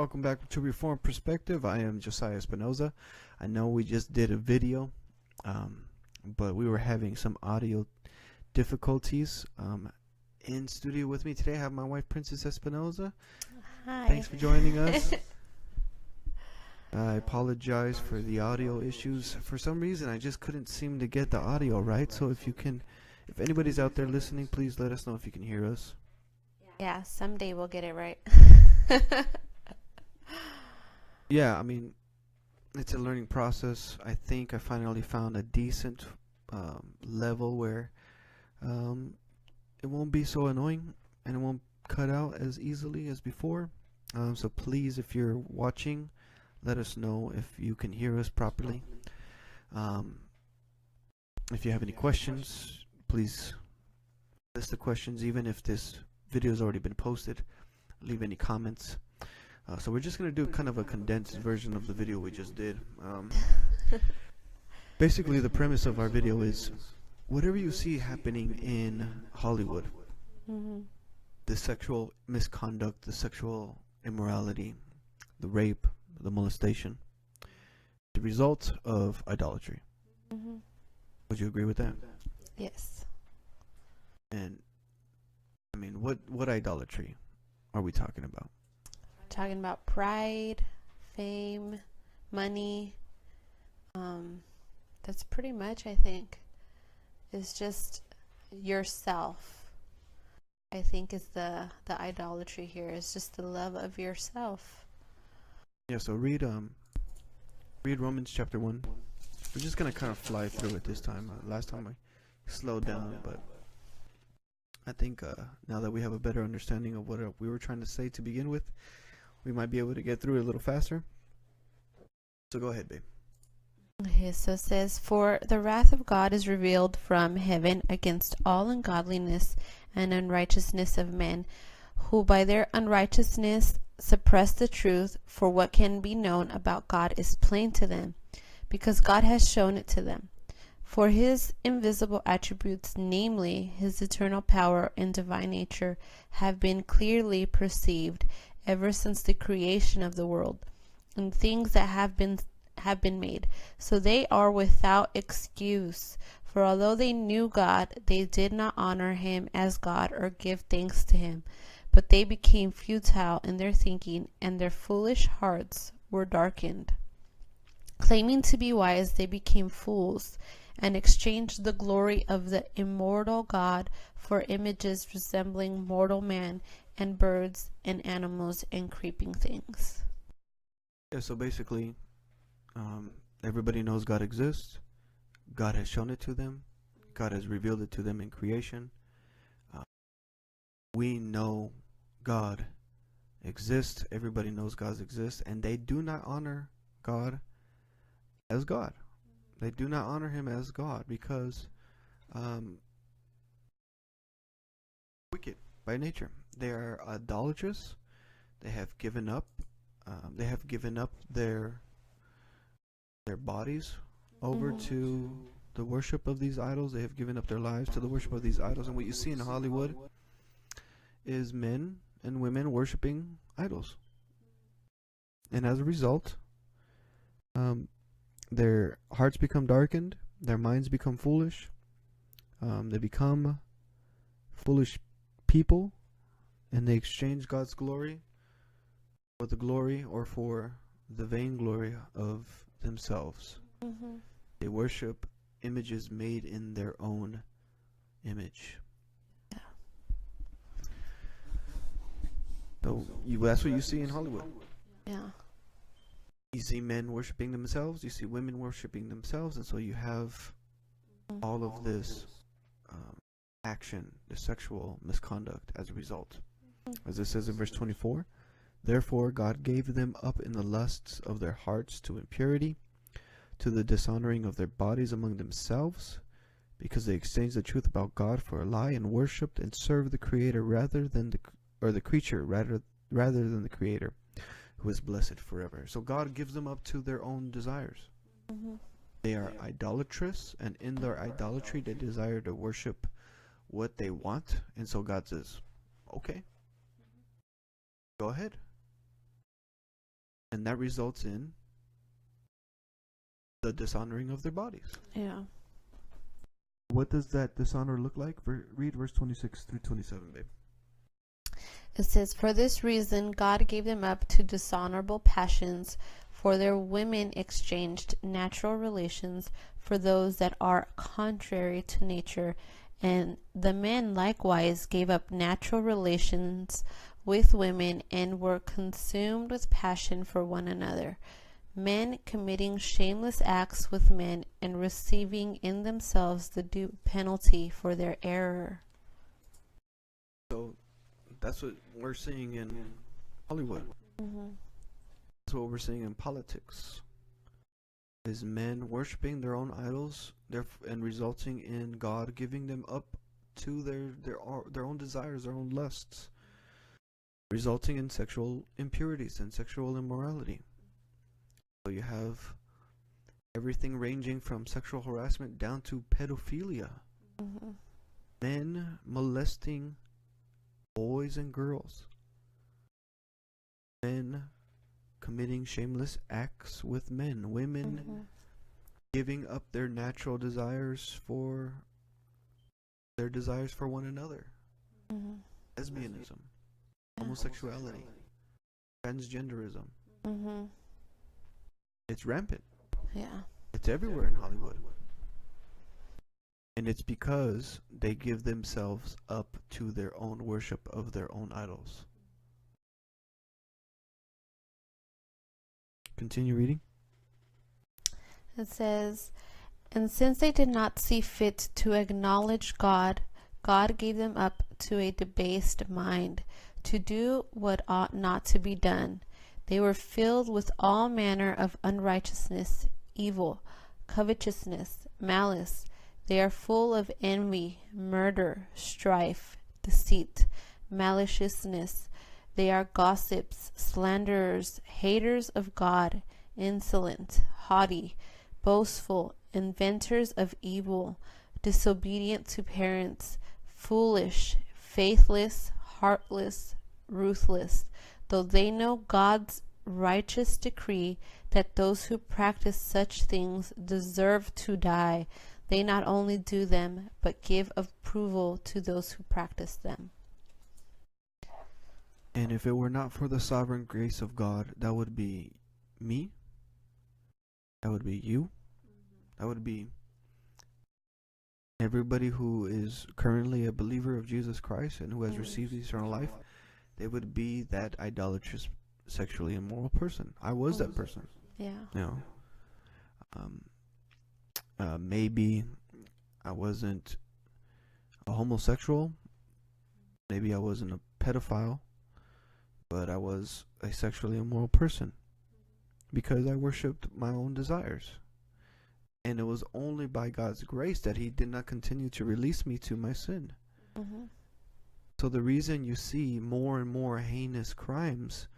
welcome back to Reform Perspective. I am Josiah Espinoza. I know we just did a video, but we were having some audio difficulties. In studio with me today, I have my wife, Princess Espinoza. Hi. Thanks for joining us. I apologize for the audio issues. For some reason, I just couldn't seem to get the audio right. So if anybody's out there listening, please let us know if you can hear us. Yeah, someday we'll get it right. Yeah, I mean, it's a learning process. I think I finally found a decent level where it won't be so annoying and it won't cut out as easily as before. So please, if you're watching, let us know if you can hear us properly. If you have any questions, please list the questions, even if this video has already been posted. Leave any comments. So we're just going to do kind of a condensed version of the video we just did. Basically, the premise of our video is whatever you see happening in Hollywood, the sexual misconduct, the sexual immorality, the rape, the molestation, the result of idolatry. Would you agree with that? Yes. And I mean, what idolatry are we talking about? Talking about pride, fame, money. That's pretty much, I think, is just yourself. I think is the idolatry here is just the love of yourself. Yeah, so read Romans chapter 1. We're just going to kind of fly through it this time. Last time I slowed down, but I think now that we have a better understanding of what we were trying to say to begin with, we might be able to get through it a little faster. So go ahead, babe. Okay, so it says, "For the wrath of God is revealed from heaven against all ungodliness and unrighteousness of men, who by their unrighteousness suppress the truth, for what can be known about God is plain to them, because God has shown it to them. For his invisible attributes, namely his eternal power and divine nature, have been clearly perceived ever since the creation of the world, and things that have been made. So they are without excuse. For although they knew God, they did not honor him as God or give thanks to him. But they became futile in their thinking, and their foolish hearts were darkened. Claiming to be wise, they became fools, and exchanged the glory of the immortal God for images resembling mortal man, and birds, and animals, and creeping things." Yeah, so basically, everybody knows God exists. God has shown it to them. God has revealed it to them in creation. We know God exists. Everybody knows God exists, and they do not honor God as God. They do not honor him as God because wicked by nature. They are idolatrous. They have given up. Their bodies over to the worship of these idols. They have given up their lives to the worship of these idols. And what you see in Hollywood is men and women worshiping idols. And as a result, their hearts become darkened. Their minds become foolish. They become foolish people, and they exchange God's glory for the glory or for the vainglory of themselves. They worship images made in their own image. So that's what you see in Hollywood. Yeah. You see men worshiping themselves. You see women worshiping themselves, and so you have all of this action, the sexual misconduct as a result. As it says in verse 24, "Therefore God gave them up in the lusts of their hearts to impurity, to the dishonoring of their bodies among themselves, because they exchanged the truth about God for a lie, and worshipped and served the Creator rather than the creature rather than the Creator, who is blessed forever." So God gives them up to their own desires. They are idolatrous, and in their idolatry they desire to worship what they want. And so God says, okay, go ahead. And that results in the dishonoring of their bodies. Yeah. What does that dishonor look like? Read verse 26 through 27, babe. It says, "For this reason God gave them up to dishonorable passions, for their women exchanged natural relations for those that are contrary to nature, and the men likewise gave up natural relations with women and were consumed with passion for one another, men committing shameless acts with men and receiving in themselves the due penalty for their error." So that's what we're seeing in Hollywood. Mm-hmm. That's what we're seeing in politics. Is men worshiping their own idols, and resulting in God giving them up to their own desires, their own lusts, resulting in sexual impurities and sexual immorality. So you have everything ranging from sexual harassment down to pedophilia. Mm-hmm. Men molesting boys and girls. Men committing shameless acts with men. Women Mm-hmm. giving up their natural desires for one another. Mm-hmm. Lesbianism, homosexuality, transgenderism. Mm-hmm. It's rampant. Yeah. It's everywhere in Hollywood. And it's because they give themselves up to their own worship of their own idols. Continue reading. It says, "And since they did not see fit to acknowledge God, God gave them up to a debased mind, to do what ought not to be done. They were filled with all manner of unrighteousness, evil, covetousness, malice. They are full of envy, murder, strife, deceit, maliciousness. They are gossips, slanderers, haters of God, insolent, haughty, boastful, inventors of evil, disobedient to parents, foolish, faithless, heartless, ruthless. Though they know God's righteous decree that those who practice such things deserve to die, they not only do them, but give approval to those who practice them." And if it were not for the sovereign grace of God, that would be me. That would be you. That would be everybody who is currently a believer of Jesus Christ and who has received eternal life. They would be that idolatrous, sexually immoral person. I was that person. Yeah. You know, maybe I wasn't a homosexual. Maybe I wasn't a pedophile. But I was a sexually immoral person because I worshipped my own desires. And it was only by God's grace that He did not continue to release me to my sin. Mm-hmm. So the reason you see more and more heinous crimes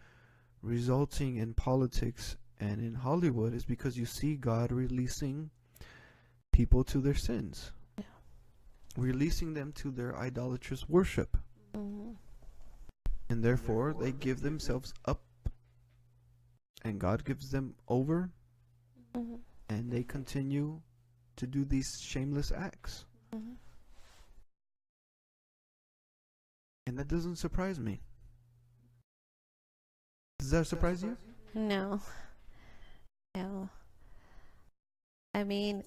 resulting in politics and in Hollywood is because you see God releasing people to their sins. Yeah. Releasing them to their idolatrous worship. Mm-hmm. And therefore, they give themselves up, and God gives them over, Mm-hmm. and they continue to do these shameless acts. Mm-hmm. And that doesn't surprise me. Does that surprise you? No. No. I mean,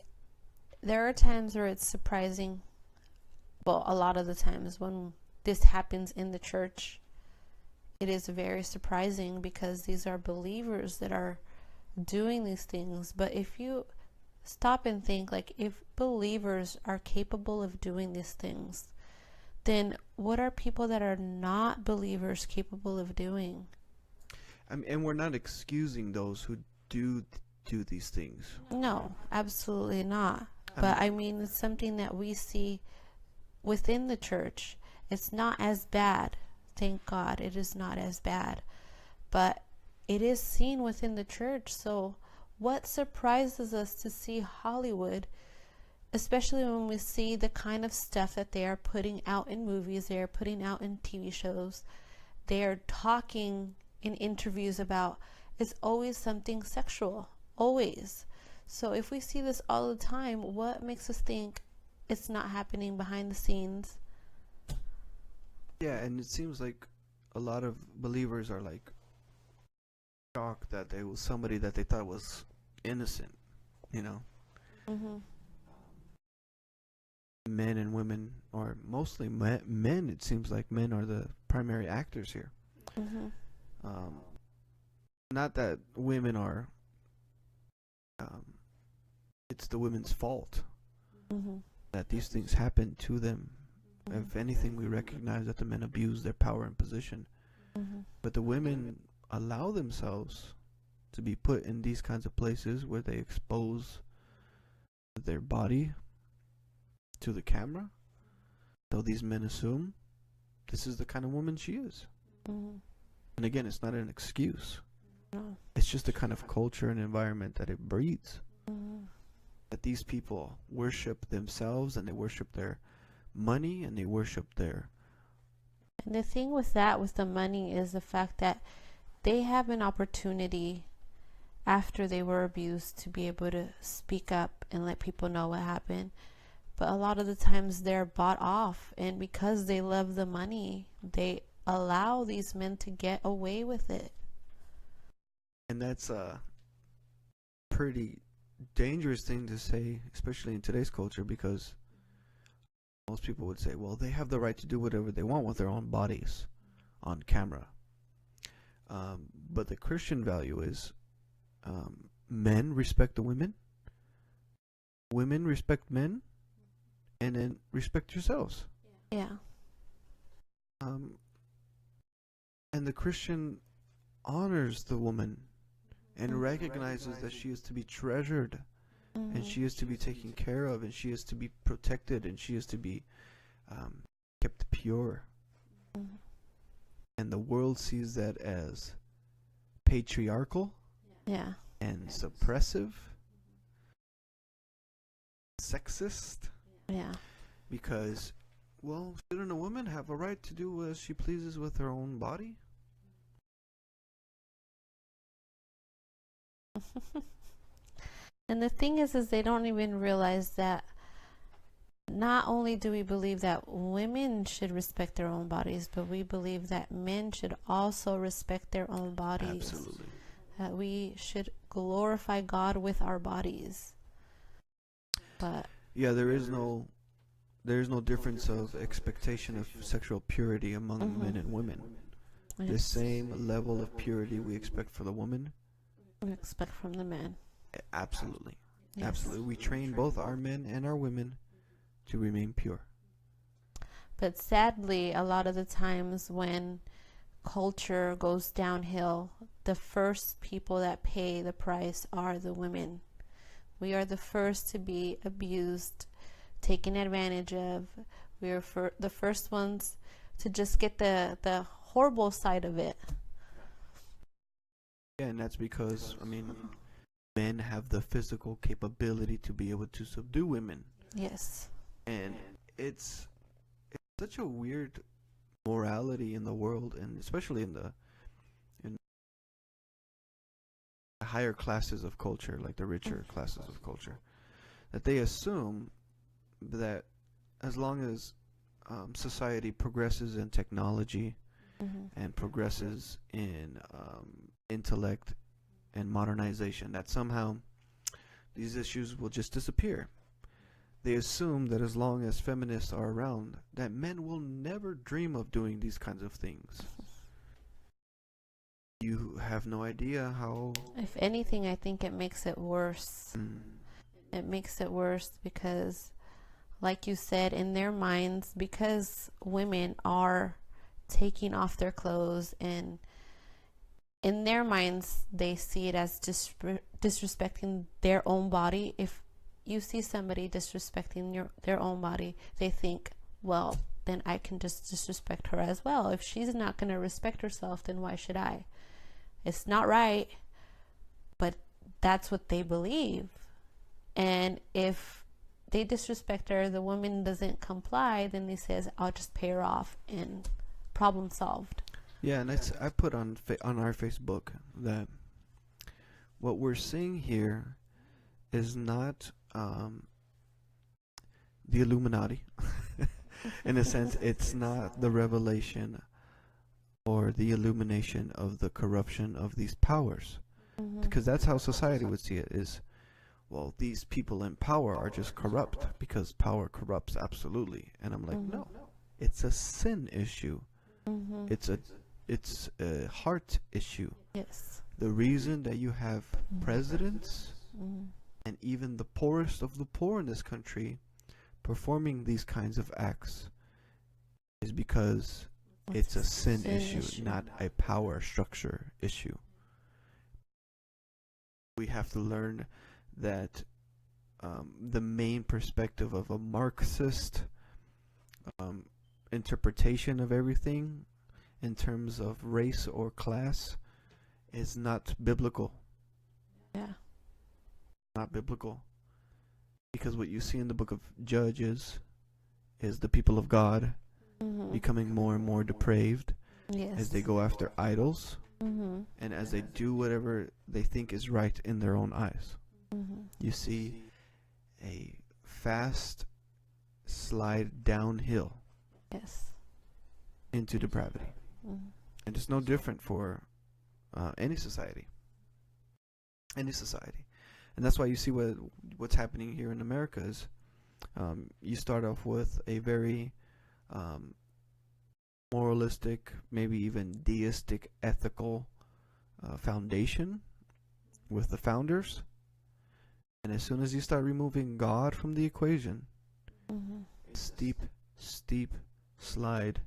there are times where it's surprising. Well, a lot of the times when this happens in the church, it is very surprising because these are believers that are doing these things. But if you stop and think, like, if believers are capable of doing these things, then what are people that are not believers capable of doing? And we're not excusing those who do these things. No, absolutely not. But I mean, it's something that we see within the church. It's not as bad. Thank God it is not as bad. But it is seen within the church. So what surprises us to see Hollywood, especially when we see the kind of stuff that they are putting out in movies, they are putting out in TV shows, they are talking in interviews about it's always something sexual, always. So if we see this all the time, what makes us think it's not happening behind the scenes? Yeah, and it seems like a lot of believers are like shocked that there was somebody that they thought was innocent, you know. Mm-hmm. Men and women, or mostly men, it seems like men are the primary actors here. Mm-hmm. Um, Not that women are, it's the women's fault Mm-hmm. that these things happen to them. If anything, we recognize that the men abuse their power and position. Mm-hmm. But the women allow themselves to be put in these kinds of places where they expose their body to the camera. So these men assume this is the kind of woman she is. Mm-hmm. And again, it's not an excuse. No. It's just the kind of culture and environment that it breeds. Mm-hmm. That these people worship themselves, and they worship their money, and they worship their... And the thing with that, with the money, is the fact that they have an opportunity after they were abused to be able to speak up and let people know what happened. But a lot of the times they're bought off, and because they love the money, they allow these men to get away with it. And that's a pretty dangerous thing to say, especially in today's culture, because most people would say, well, they have the right to do whatever they want with their own bodies on camera. But the Christian value is men respect the women, women respect men, and then respect yourselves. Yeah. And the Christian honors the woman and recognizes that she is to be treasured, Mm-hmm. and she is to be taken care of, and she is to be protected, and she is to be kept pure. Mm-hmm. And the world sees that as patriarchal Yeah. and suppressive, sexist, Yeah. because, well, shouldn't a woman have a right to do as she pleases with her own body? And the thing is they don't even realize that not only do we believe that women should respect their own bodies, but we believe that men should also respect their own bodies. Absolutely. That we should glorify God with our bodies. But Yeah, there is no difference of expectation of sexual purity among Mhm. men and women. The yes, same level of purity we expect for the woman. we expect from the men. Absolutely. Yes. Absolutely. We train both our men and our women to remain pure. But sadly, a lot of the times when culture goes downhill, the first people that pay the price are the women. We are the first to be abused, taken advantage of. We are the first ones to just get the horrible side of it. Yeah, and that's because, I mean, men have the physical capability to be able to subdue women. Yes. And it's such a weird morality in the world, and especially in the higher classes of culture, like the richer classes of culture, that they assume that as long as society progresses in technology Mm-hmm. and progresses in intellect and modernization, that somehow these issues will just disappear. They assume that as long as feminists are around, that men will never dream of doing these kinds of things. You have no idea how... If anything, I think it makes it worse. It makes it worse because, like you said, in their minds, because women are taking off their clothes, and in their minds they see it as disrespecting their own body. If you see somebody disrespecting their own body, they think, well, then I can just disrespect her as well. If she's not going to respect herself, then why should I? It's not right, but that's what they believe. And if they disrespect her, the woman doesn't comply, then he says, I'll just pay her off, and problem solved. Yeah, and I put on our Facebook that what we're seeing here is not the Illuminati. In a sense, it's not the revelation or the illumination of the corruption of these powers. Because that's how society would see it, is, well, these people in power are just corrupt because power corrupts absolutely. And I'm like, no, it's a sin issue. It's a heart issue. Yes. The reason that you have presidents and even the poorest of the poor in this country performing these kinds of acts is because it's a sin issue, not a power structure issue. We have to learn that the main perspective of a Marxist interpretation of everything in terms of race or class is not biblical. Yeah. Not biblical. Because what you see in the book of Judges is the people of God becoming more and more depraved as they go after idols and as they do whatever they think is right in their own eyes. You see a fast slide downhill into depravity. And it's no different for any society. Any society. And that's why you see what's happening here in America is you start off with a very moralistic, maybe even deistic, ethical foundation with the founders. And as soon as you start removing God from the equation, steep slide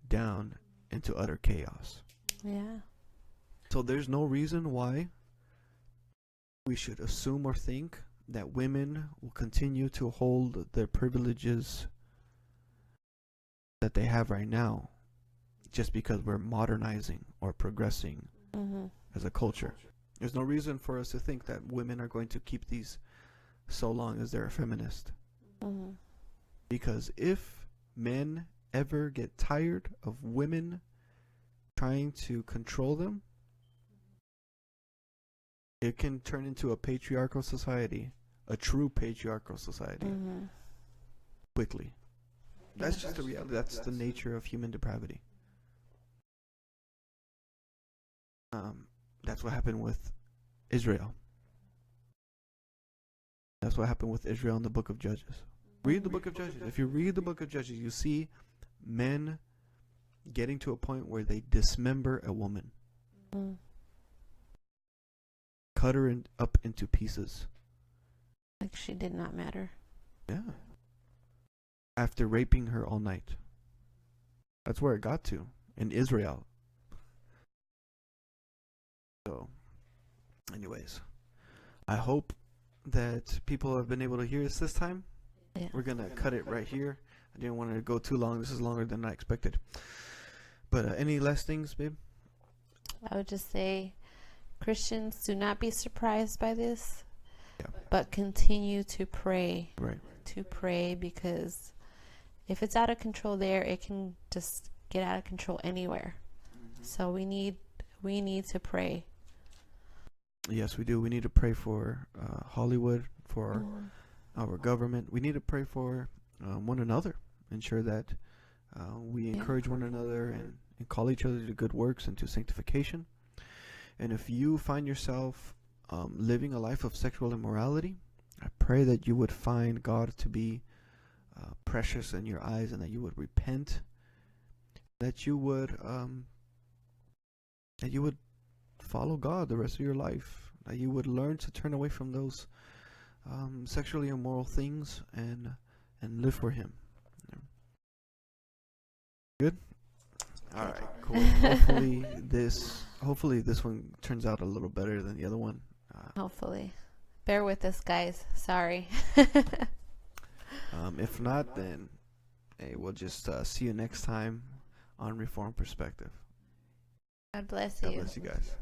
down into utter chaos. Yeah. So there's no reason why we should assume or think that women will continue to hold their privileges that they have right now just because we're modernizing or progressing as a culture. There's no reason for us to think that women are going to keep these so long as they're a feminist. Because if men ever get tired of women trying to control them, it can turn into a patriarchal society, a true patriarchal society, quickly. That's just the reality. That's the nature of human depravity. That's what happened with Israel. That's what happened with Israel in the book of Judges. Read the book of Judges. If you read the book of Judges, you see men getting to a point where they dismember a woman. Cut her up into pieces. Like she did not matter. Yeah. After raping her all night. That's where it got to in Israel. So, anyways, I hope that people have been able to hear us this time. Yeah. We're going to cut it right here. I didn't want to go too long. This is longer than I expected. But any last things, babe? I would just say, Christians, do not be surprised by this, but continue to pray. Right. To pray, because if it's out of control there, it can just get out of control anywhere. So we need to pray. Yes, we do. We need to pray for Hollywood, for our government. We need to pray for one another. Ensure that we encourage one another and call each other to good works and to sanctification. And if you find yourself living a life of sexual immorality, I pray that you would find God to be precious in your eyes, and that you would repent, that you would follow God the rest of your life, that you would learn to turn away from those sexually immoral things and live for Him. Good? All right, cool. Hopefully this one turns out a little better than the other one. Hopefully. Bear with us, guys. Sorry. If not, then hey, we'll just see you next time on Reformed Perspective. God bless God you. bless you guys.